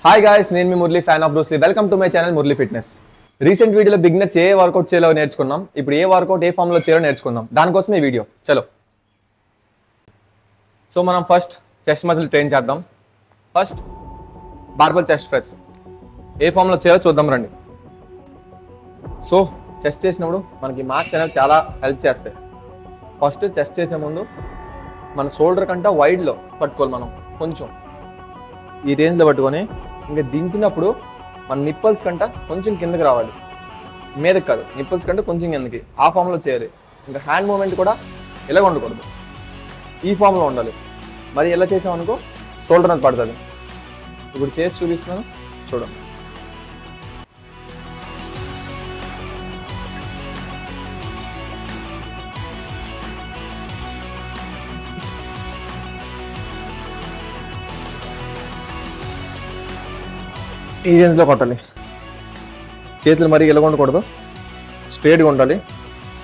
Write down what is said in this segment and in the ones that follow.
Hi guys, నేను మీ Murali, fan of Bruce Lee. Welcome to my channel Murali fitness. Recent వీడియోలో beginners ఏ workout చేయాలో నేర్చుకున్నాం. ఇప్పుడు ఏ వర్కౌట్ ఏ ఫామ్లో చేయాలో నేర్చుకుందాం. దానికోసం ఈ వీడియో. చలో. సో మనం ఫస్ట్ చెస్ట్ మజిల్ ట్రైన్ చేద్దాం. ఫస్ట్ బార్బల్ చెస్ట్ ప్రెస్ ఏ ఫామ్లో చేయాలో చూద్దాం రండి. సో చెస్ట్ చేసినప్పుడు మనకి మార్క్స్ అనేవి చాలా హెల్ప్ చేస్తాయి. ఫస్ట్ చెస్ట్ చేసే ముందు మన షోల్డర్ కంటే వైడ్లో పట్టుకోవాలి. మనం కొంచెం ఈ రేంజ్లో పట్టుకొని ఇంకా దించినప్పుడు మన నిప్పల్స్ కంట కొంచెం కిందకి రావాలి, మీదకి కాదు. నిప్పల్స్ కంటే కొంచెం కిందకి ఆ ఫామ్లో చేయాలి. ఇంకా హ్యాండ్ మూమెంట్ కూడా ఇలాగ ఉండకూడదు, ఈ ఫామ్లో ఉండాలి. మరి ఎలా చేసామనుకో షోల్డర్ అనేది పడుతుంది. ఇప్పుడు చేసి చూపిస్తున్నాను చూడండి. ఈ రేంజ్లో కొట్టాలి. చేతులు మరీ ఇలా ఉండకూడదు, స్ట్రేట్గా ఉండాలి.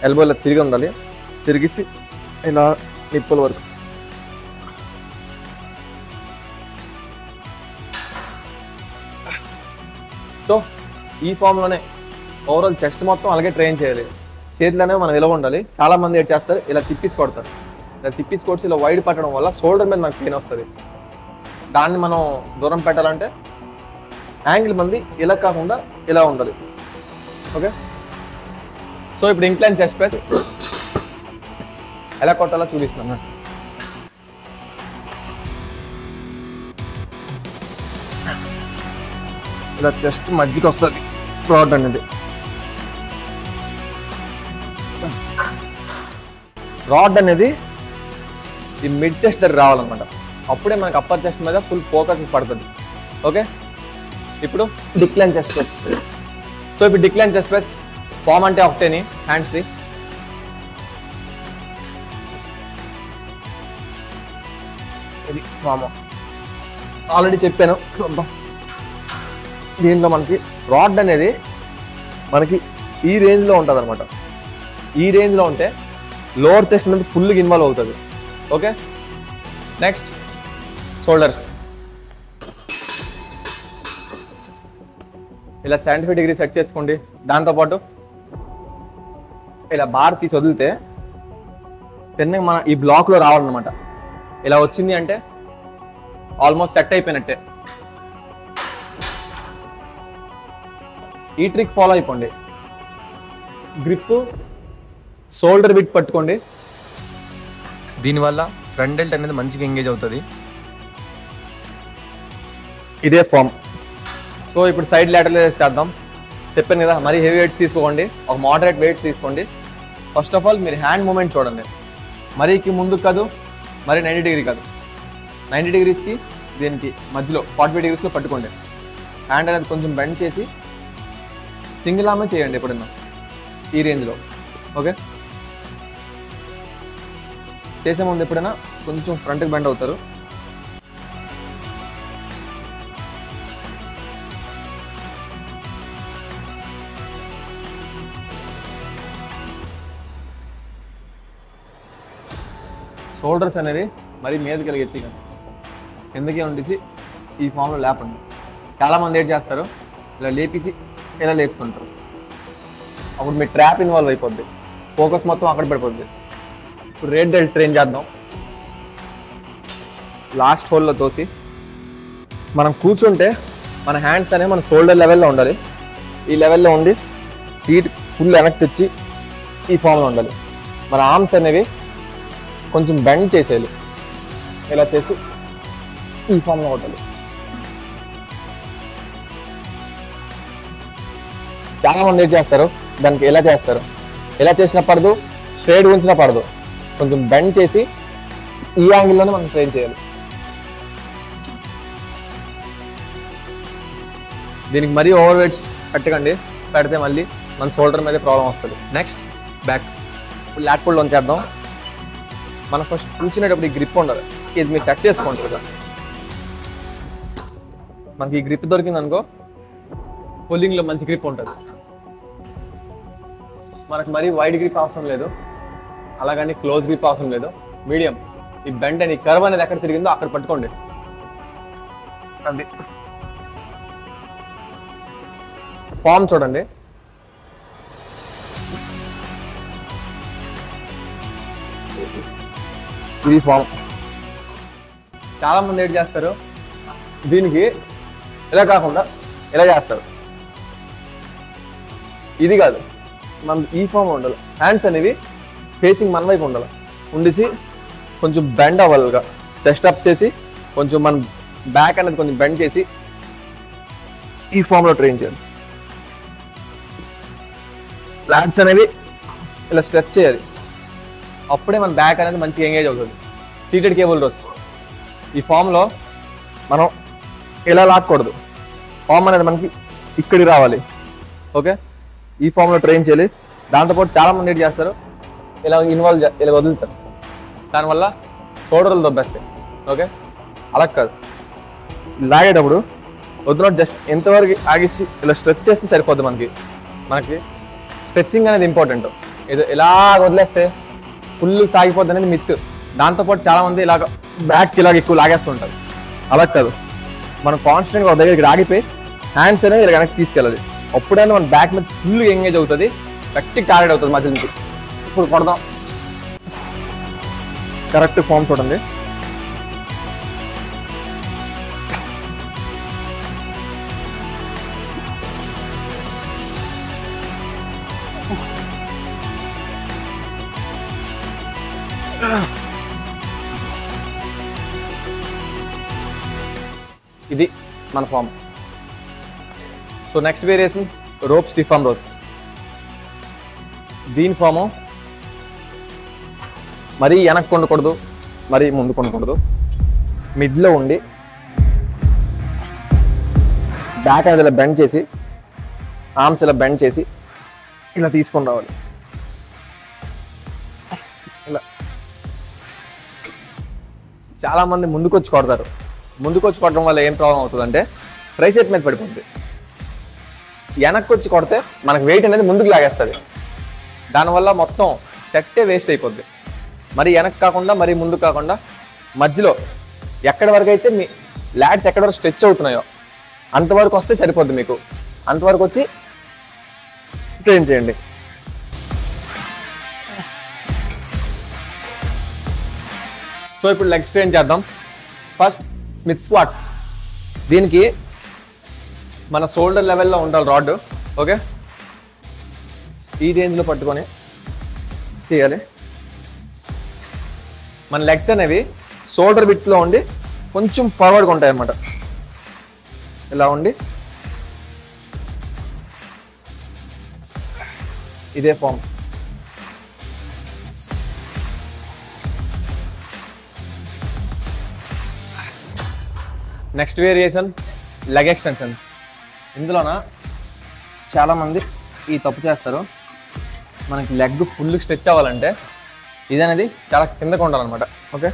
ఎల్బో ఇలా తిరిగి ఉండాలి, తిరిగిసి ఇలా నిప్పుల వరకు. సో ఈ ఫామ్లోనే ఓవరాల్ చెస్ట్ మొత్తం అలాగే ట్రైన్ చేయాలి. చేతులనే మనం ఇలా ఉండాలి. చాలా మంది ఏం చేస్తారు, ఇలా తిప్పించి కొడతారు. ఇలా తిప్పించి కొట్టి ఇలా వైడ్ పట్టడం వల్ల షోల్డర్ మీద మనకు పెయిన్ వస్తుంది. దాన్ని మనం దూరం పెట్టాలంటే యాంగిల్ మంది ఇలా కాకుండా ఇలా ఉండాలి. ఓకే, సో ఇప్పుడు ఇంక్లైన్ చెస్ట్ ప్రెస్ ఎలా కొట్టాలో చూపిస్తున్నాను. ఇలా చెస్ట్ మధ్యకి వస్తుంది రాడ్ అనేది. రాడ్ అనేది ఈ మిడ్ చెస్ట్ దగ్గర రావాలన్నమాట. అప్పుడే మనకి అప్పర్ చెస్ట్ మీద ఫుల్ ఫోకస్ పడుతుంది. ఓకే, ఇప్పుడు డిక్లైన్ చెస్ట్ ప్రెస్. సో ఇప్పుడు డిక్లైన్ చెస్ట్ ప్రెస్ ఫామ్ అంటే ఒకటేని హ్యాండ్స్ది. ఇది ఫామ్ ఆల్రెడీ చెప్పాను. దీంట్లో మనకి రాడ్ అనేది మనకి ఈ రేంజ్లో ఉంటుంది అనమాట. ఈ రేంజ్లో ఉంటే లోవర్ చెస్ట్ మీద ఫుల్గా ఇన్వాల్వ్ అవుతుంది. Okay, next shoulders. ఇలా 75 డిగ్రీ సెట్ చేసుకోండి. దాంతోపాటు ఇలా బార్ తీసి వదిలితే తిన్నగా మన ఈ బ్లాక్లో రావాలన్నమాట. ఇలా వచ్చింది అంటే ఆల్మోస్ట్ సెట్ అయిపోయినట్టే. ఈ ట్రిక్ ఫాలో అయిపోండి. గ్రిప్ షోల్డర్ విడ్ పట్టుకోండి. దీనివల్ల ఫ్రంట్ డెల్ట్ అనేది మంచిగా ఎంగేజ్ అవుతుంది. ఇదే ఫామ్. సో ఇప్పుడు సైడ్ లాటరల్ చేద్దాం. చెప్పాను కదా, మరి హెవీ వెయిట్స్ తీసుకోండి, ఒక మోడరేట్ వెయిట్ తీసుకోండి. ఫస్ట్ ఆఫ్ ఆల్ మీరు హ్యాండ్ మూమెంట్ చూడండి. మరీకి ముందుకు కాదు, మరి 90 డిగ్రీ కాదు. 90 డిగ్రీస్కి దీనికి మధ్యలో 45 డిగ్రీస్లో పట్టుకోండి. హ్యాండ్ అనేది కొంచెం బెండ్ చేసి సింగిల్ ఆర్మే చేయండి ఎప్పుడన్నా ఈ రేంజ్లో. ఓకే, చేసే ముందు ఎప్పుడైనా కొంచెం ఫ్రంట్కి బెండ్ అవుతారు. షోల్డర్స్ అనేవి మరి మీదకి వెళ్ళి ఎత్తిగా కిందకి ఉండేసి ఈ ఫామ్లో లేపండి. చాలామంది ఏం చేస్తారు, ఇలా లేపేసి ఇలా లేపుతుంటారు. అప్పుడు మీ ట్రాప్ ఇన్వాల్వ్ అయిపోద్ది, ఫోకస్ మొత్తం అక్కడ పడిపోద్ది. ఇప్పుడు రేట్ డెల్ట్ ట్రైన్ చేద్దాం. లాస్ట్ హోల్లో తోసి మనం కూర్చుంటే మన హ్యాండ్స్ అనేవి మన షోల్డర్ లెవెల్లో ఉండాలి. ఈ లెవెల్లో ఉండి సీట్ ఫుల్ వెనక్కి తెచ్చి ఈ ఫామ్లో ఉండాలి. మన ఆర్మ్స్ అనేవి కొంచెం బెండ్ చేసేయాలి. ఇలా చేసి ఈ ఫామ్లో కొట్టాలి. చాలా మంది ఏం చేస్తారు, దానికి ఎలా చేస్తారు, ఎలా చేసినా పడదు, స్ట్రైట్ ఉంచినా పడదు. కొంచెం బెండ్ చేసి ఈ యాంగిల్లోనే మనం ట్రైన్ చేయాలి. దీనికి మరీ ఓవర్ వెయిట్స్ పెట్టకండి, పెడితే మళ్ళీ మన షోల్డర్ మీద ప్రాబ్లం వస్తుంది. Next back. ఇప్పుడు లాట్ పుల్ చేద్దాం. మనం ఫస్ట్ కూర్చునేటప్పుడు ఈ గ్రిప్ ఉండాలి. ఇది మీరు చెక్ చేసుకోండి కదా. మనకి ఈ గ్రిప్ దొరికింది అనుకో, పుల్లింగ్లో మంచి గ్రిప్ ఉంటుంది. మనకు మరీ వైడ్ గ్రిప్ అవసరం లేదు, అలాగని క్లోజ్ గ్రిప్ అవసరం లేదు. మీడియం. ఈ బెండ్ అని కర్వ్ అనేది ఎక్కడ తిరిగిందో అక్కడ పట్టుకోండి. అది ఫామ్ చూడండి. ఇది ఫామ్. చాలా మంది ఏంటి చేస్తారు, దీనికి ఇలా కాకుండా ఇలా చేస్తారు. ఇది కాదు, మన ఈ ఫామ్ ఉండాలి. హ్యాండ్స్ అనేవి ఫేసింగ్ మన వైపు ఉండాలి. ఉండేసి కొంచెం బెండ్ అవ్వాలిగా, చెస్ట్ అప్ చేసి కొంచెం మన బ్యాక్ అనేది కొంచెం బెండ్ చేసి ఈ ఫామ్లో ట్రైన్ చేయాలి. ఫ్లాట్స్ అనేవి ఇలా స్ట్రెచ్ చేయాలి. అప్పుడే మన బ్యాక్ అనేది మంచిగా ఎంగేజ్ అవుతుంది. Seated cable rows. ఈ ఫామ్లో మనం ఇలా లాక్కూడదు. ఫామ్ అనేది మనకి ఇక్కడికి రావాలి. ఓకే, ఈ ఫామ్లో ట్రైన్ చేయాలి. దాంతోపాటు చాలామంది ఏంటి చేస్తారు, ఇలా ఇలా వదులుతారు. దానివల్ల షోల్డర్లు దొబ్బేస్తాయి. ఓకే, అలా కాదు. లాగేటప్పుడు వదిలినట్టు జస్ట్ ఎంతవరకు ఆగేసి ఇలా స్ట్రెచ్ చేస్తే సరిపోద్ది. మనకి స్ట్రెచ్చింగ్ అనేది ఇంపార్టెంట్. ఏదో ఇలా వదిలేస్తే ఫుల్ తాగిపోద్ది అనేది మిత్. దాంతోపాటు చాలామంది ఇలాగ బ్యాక్ ఇలాగ ఎక్కువ లాగేస్తుంటారు. అలా కాదు, మనం కాన్స్టెంట్గా ఒక దగ్గరికి ఆగిపోయి హ్యాండ్స్ అనేది ఇలా వెనక్కి తీసుకెళ్ళాలి. అప్పుడైనా మన బ్యాక్ మీద ఫుల్ ఎంగేజ్ అవుతుంది, గట్టిగా టార్గెట్ అవుతుంది మజిల్కి. ఇప్పుడు కొడదాం. కరెక్ట్ ఫామ్ చూడండి. ఇది మన form. So next variation rope stiff arm rows. దీని ఫాము మరీ వెనక్కి ఉండకూడదు, మరీ ముందుకు ఉండకూడదు. మిడ్లో ఉండి బ్యాక్ అనేది ఇలా బెండ్ చేసి, ఆర్మ్స్ ఇలా బెండ్ చేసి ఇలా తీసుకొని రావాలి. ఇలా చాలామంది ముందుకు వచ్చి కొడతారు. ముందుకు వచ్చి కొట్టడం వల్ల ఏం ప్రాబ్లం అవుతుందంటే ట్రైసెప్ మీద పడిపోతుంది. వెనక్కి వచ్చి కొడితే మనకు వెయిట్ అనేది ముందుకు లాగేస్తుంది. దానివల్ల మొత్తం సెట్టే వేస్ట్ అయిపోద్ది. మరి వెనక్కి కాకుండా మరీ ముందుకు కాకుండా మధ్యలో ఎక్కడి వరకు అయితే మీ ల్యాడ్స్ ఎక్కడి వరకు స్ట్రెచ్ అవుతున్నాయో అంతవరకు వస్తే సరిపోద్ది. మీకు అంతవరకు వచ్చి ట్రైన్ చేయండి. సో ఇప్పుడు లెగ్స్ ట్రైన్ చేద్దాం. First Smith squats. దీనికి మన షోల్డర్ లెవెల్లో ఉండాలి రాడ్. ఓకే, ఈ రేంజ్లో పట్టుకొని చేయాలి. మన లెగ్స్ అనేవి షోల్డర్ బిట్లో ఉండి కొంచెం ఫార్వర్డ్గా ఉంటాయి అన్నమాట. ఇలా ఉండి ఇదే form. Next variation leg extensions. ఇందులోన చాలామంది ఈ తప్పు చేస్తారు. మనకి లెగ్ ఫుల్ స్ట్రెచ్ అవ్వాలంటే ఇది అనేది చాలా కిందకు ఉండాలన్నమాట. Okay,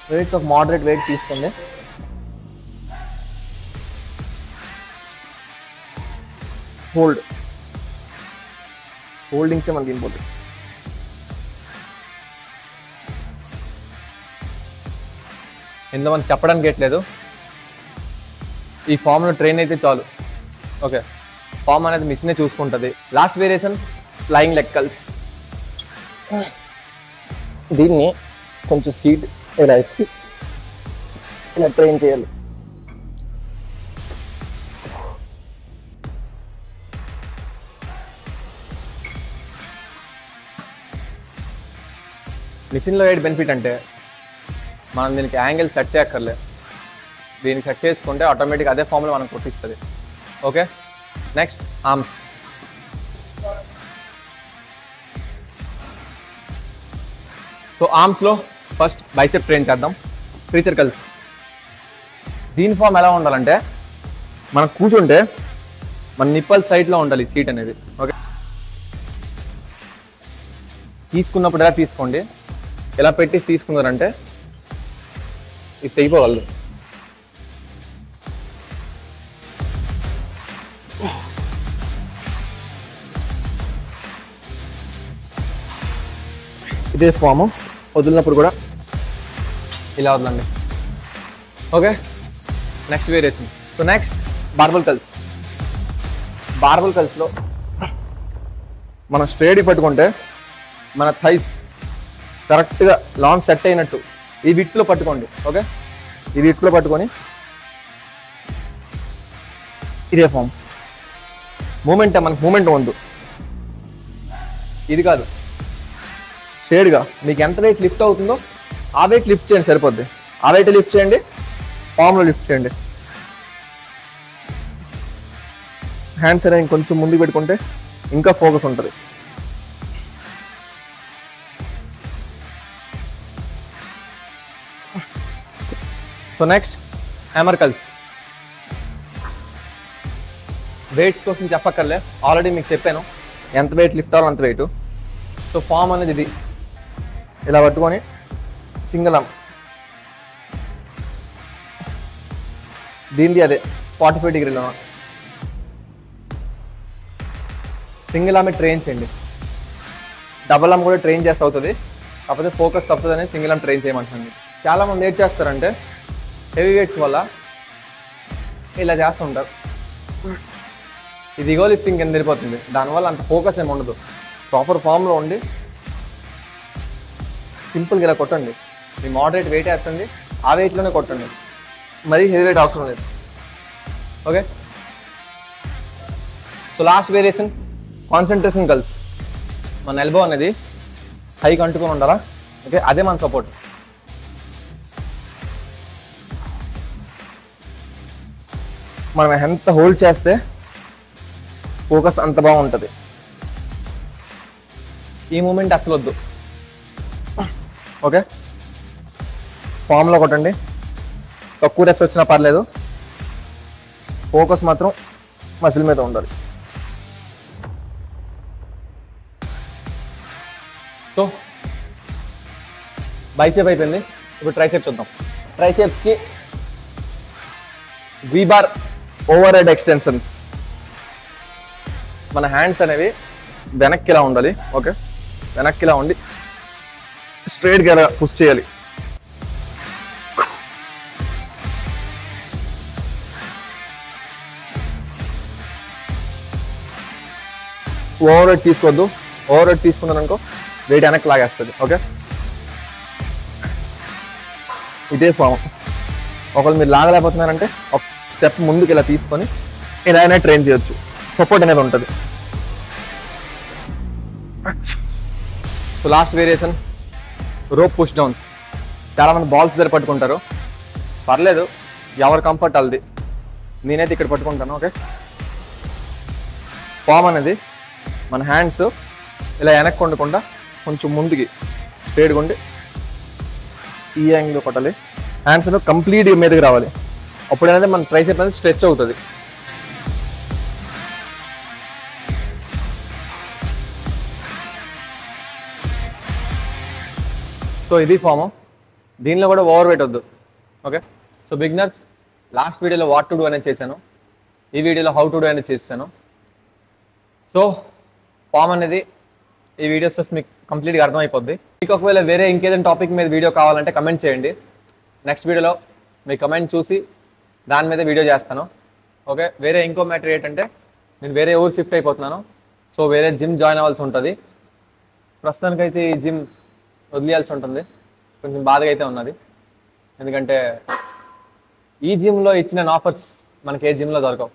weights of moderate weight తీసుకోండి. హోల్డింగ్సే మనకి ఇంపార్టెంట్. ఇందులో మనం చెప్పడానికి ఎట్లేదు, ఈ ఫామ్లో ట్రైన్ అయితే చాలు. ఓకే, ఫామ్ అనేది మిషనే చూసుకుంటుంది. Last variation flying leg curls. దీన్ని కొంచెం సీట్ ఇలా ఎత్తి ఇలా ట్రైన్ చేయాలి. మిషన్లో ఏంటి బెనిఫిట్ అంటే మనం దీనికి యాంగిల్ సెట్ చేయక్కర్లే. దీనికి సెట్ చేసుకుంటే ఆటోమేటిక్ అదే ఫామ్లో మనం కొట్టిస్తుంది. Okay, next arms. సో ఆర్మ్స్లో ఫస్ట్ బైసెప్ ట్రైన్ చేద్దాం. Preacher curls. దీని ఫామ్ ఎలా ఉండాలంటే మనం కూర్చుంటే మన నిప్పల్ సైడ్లో ఉండాలి సీట్ అనేది. ఓకే, తీసుకున్నప్పుడు ఎలా తీసుకోండి. ఎలా పెట్టి తీసుకున్నారంటే ఇది తెగిపోగలదు. ఇదే ఫాము. వదిలినప్పుడు కూడా ఇలా వదలండి. Okay, next variation. So next barbell curls. Barbell కల్స్లో మనం స్ట్రేట్ పట్టుకుంటే మన థైస్ కరెక్ట్గా లాంగ్ సెట్ అయినట్టు ఈ విట్లో పట్టుకోండి. ఓకే, ఈ విట్లో పట్టుకొని ఇదే ఫామ్ మూమెంట్, మనకు మూమెంట్ వద్దు, ఇది కాదు. స్ట్రేట్గా మీకు ఎంత వెయిట్ లిఫ్ట్ అవుతుందో ఆ వెయిట్ లిఫ్ట్ చేయండి, సరిపోద్ది. ఆ వెయిట్ లిఫ్ట్ చేయండి, ఫామ్లో లిఫ్ట్ చేయండి. హ్యాండ్స్ అనేది ఇంకొంచెం ముందుకు పెట్టుకుంటే ఇంకా ఫోకస్ ఉంటుంది. So next hammer calls. Weights కోసం చెప్పక్కర్లే, ఆల్రెడీ మీకు చెప్పాను ఎంత వెయిట్ లిఫ్ట్ అవ్వాలి అంత వెయిట్. సో ఫామ్ అనేది ఇది, ఇలా పట్టుకొని సింగిల్ ఆర్మ్, దీనిది అదే 45 డిగ్రీలో సింగిల్ ఆర్మ్ ట్రైన్ చేయండి. డబుల్ ఆర్మ్ కూడా ట్రైన్ చేస్తే అవుతుంది, కాకపోతే ఫోకస్ తప్పుతుంది అనేది సింగిల్ ఆర్మ్ ట్రైన్ చేయమంటుంది. చాలామంది ఏం చేస్తారంటే హెవీ వెయిట్స్ వల్ల ఇలా చేస్తుంటారు, ఇది ఇగో లిఫ్టింగ్ కింద వెళ్ళిపోతుంది. దానివల్ల అంత ఫోకస్ ఏమి ఉండదు. ప్రాపర్ ఫామ్లో ఉండి సింపుల్గా ఇలా కొట్టండి. మీ మోడరేట్ వెయిట్ వేస్తుంది, ఆ వెయిట్లోనే కొట్టండి, మరీ హెవీ వెయిట్ అవసరం లేదు. Okay, so last variation concentration calls. మన ఎల్బో అనేది హైకి అంటుకొని ఉండాలా. ఓకే, అదే మన సపోర్ట్. మనం ఎంత హోల్డ్ చేస్తే ఫోకస్ అంత బాగుంటుంది. ఈ మూమెంట్ అసలు వద్దు. ఓకే, ఫామ్లో కొట్టండి, తక్కువ రెప్స్ వచ్చినా పర్లేదు, ఫోకస్ మాత్రం మసిల్ మీద ఉండాలి. సో బైసెప్ అయిపోయింది, ఇప్పుడు ట్రైసెప్స్ చూద్దాం. ట్రైసెప్స్కి వి బార్ ఓవర్ హెడ్ ఎక్స్టెన్షన్స్. మన హ్యాండ్స్ అనేవి వెనక్కి ఇలా ఉండాలి. ఓకే, వెనక్కి ఇలా ఉండి స్ట్రైట్గా ఇలా పుష్ చేయాలి. ఓవర్ హెడ్ తీసుకోవద్దు, ఓవర్ హెడ్ తీసుకున్నారనుకో వెయిట్ వెనక్కి లాగేస్తుంది. ఓకే, ఇదే ఫామ్. ఒకవేళ మీరు లాగలేకపోతున్నారంటే ఒక స్టెప్ ముందుకు ఇలా తీసుకొని ఇలా అయినా ట్రైన్ చేయొచ్చు, సపోర్ట్ అనేది ఉంటుంది. So last variation rope push downs. చాలామంది బాల్స్ దగ్గర పట్టుకుంటారు, పర్లేదు, ఎవరు కంఫర్ట్ వాళ్ళది. నేనైతే ఇక్కడ పట్టుకుంటాను. ఓకే, ఫామ్ అనేది మన హ్యాండ్స్ ఇలా వెనక్కి ఉండకుండా కొంచెం ముందుకి స్ట్రేట్గా ఉండి ఈ యాంగిల్లో కొట్టాలి. హ్యాండ్స్ అనేది కంప్లీట్గా మీదకి రావాలి. అప్పుడు అనేది మన ట్రైసెప్ అనేది స్ట్రెచ్ అవుతుంది. సో ఇది ఫామ్. దీనిలో కూడా ఓవర్ వెయిట్ వద్దు. ఓకే, సో బిగినర్స్ లాస్ట్ వీడియోలో వాట్ టు డూ అనేది చేశాను, ఈ వీడియోలో హౌ టు డూ అనేది చేశాను. సో ఫామ్ అనేది ఈ వీడియోస్ చూసి మీకు కంప్లీట్గా అర్థమైపోద్ది. మీకు ఒకవేళ వేరే ఇంకేదైనా టాపిక్ మీద వీడియో కావాలంటే కమెంట్ చేయండి. నెక్స్ట్ వీడియోలో మీ కమెంట్ చూసి దాని మీద వీడియో చేస్తాను. ఓకే, వేరే ఇంకో మ్యాటర్ ఏంటంటే నేను వేరే ఊరు షిఫ్ట్ అయిపోతున్నాను. సో వేరే జిమ్ జాయిన్ అవ్వాల్సి ఉంటుంది. ప్రస్తుతానికైతే ఈ జిమ్ వదిలేయాల్సి ఉంటుంది. కొంచెం బాధగా అయితే ఉన్నది, ఎందుకంటే ఈ జిమ్లో ఇచ్చిన ఆఫర్స్ మనకి ఏ జిమ్లో దొరకవు.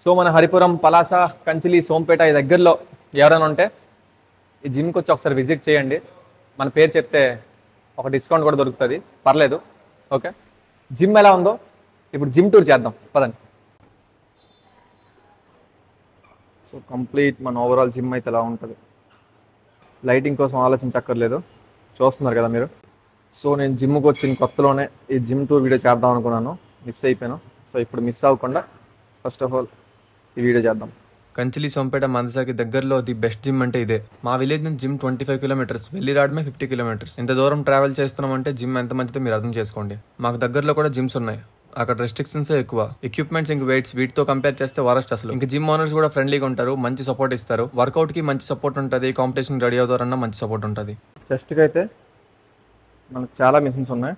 సో మన హరిపురం, పలాస, కంచిలి, సోంపేట ఈ దగ్గరలో ఎవరైనా ఉంటే ఈ జిమ్కి వచ్చి ఒకసారి విజిట్ చేయండి. మన పేరు చెప్తే ఒక డిస్కౌంట్ కూడా దొరుకుతుంది, పర్లేదు. ఓకే, జిమ్ ఎలా ఉందో ఇప్పుడు జిమ్ టూర్ చేద్దాం, పదండి. సో కంప్లీట్ మన ఓవరాల్ జిమ్ అయితే ఎలా ఉంటుంది. లైటింగ్ కోసం ఆలోచించక్కర్లేదు, చూస్తున్నారు కదా మీరు. సో నేను జిమ్కి వచ్చిన కొత్తలోనే ఈ జిమ్ టూర్ వీడియో చేద్దాం అనుకున్నాను, మిస్ అయిపోయాను. సో ఇప్పుడు మిస్ అవ్వకుండా ఫస్ట్ ఆఫ్ ఆల్ ఈ వీడియో చేద్దాం. కంచిలి సోంపేట మందసాకి దగ్గరలో ది బెస్ట్ జిమ్ అంటే ఇదే. మా విలేజ్ నుంచి జిమ్ 25 కిలోమీటర్స్, వెళ్ళి రావడమే 50 కిలోమీటర్స్. ఇంత దూరం ట్రావెల్ చేస్తున్నామంటే జిమ్ ఎంత మంచిదో మీరు అర్థం చేసుకోండి. మాకు దగ్గరలో కూడా జిమ్స్ ఉన్నాయి, అక్కడ రెస్ట్రిక్షన్స్ ఎక్కువ. ఎక్విప్మెంట్స్ ఇంక వెయిట్స్ వీటితో కంపేర్ చేస్తే వరస్ట్ అసలు. ఇంక జిమ్ ఓనర్స్ కూడా ఫ్రెండ్లీగా ఉంటారు, మంచి సపోర్ట్ ఇస్తారు. వర్కౌట్ కి మంచి సపోర్ట్ ఉంటుంది, కాంపిటీషన్ రెడీ అవుతారన్నా మంచి సపోర్ట్ ఉంటుంది. చెస్ట్కి అయితే మనకు చాలా మిషన్స్ ఉన్నాయి.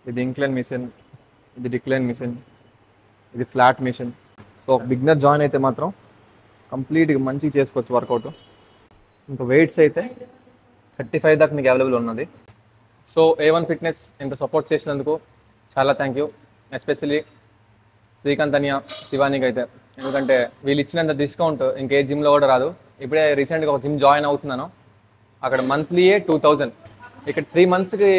ఇది ఇంక్లైన్ మిషన్, ఇది డిక్లైన్ మిషన్, ఇది ఫ్లాట్ మిషన్. సో సో ఒక బిగినర్ జాయిన్ అయితే మాత్రం కంప్లీట్గా మంచిగా చేసుకోవచ్చు వర్కౌట్. ఇంకా వెయిట్స్ అయితే 35 దాకా మీకు అవైలబుల్ ఉన్నది. సో A1 ఫిట్నెస్ ఇంత సపోర్ట్ చేసినందుకు చాలా థ్యాంక్ యూ. ఎస్పెషల్లీ శ్రీకాంత్ అనియా, శివానికి అయితే, ఎందుకంటే వీళ్ళు ఇచ్చినంత డిస్కౌంట్ ఇంకే జిమ్లో కూడా రాదు. ఇప్పుడే రీసెంట్గా ఒక జిమ్ జాయిన్ అవుతున్నాను, అక్కడ మంత్లీయే 2000, ఇక్కడ 3 monthsకి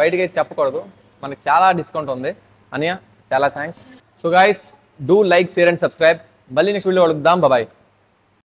బయటకి అయితే చెప్పకూడదు, మనకి చాలా డిస్కౌంట్ ఉంది. అనియా చాలా thanks. So guys, do like, share and subscribe. మళ్ళీ నెక్స్ట్ వీడియో కలుద్దాం. బాయ్.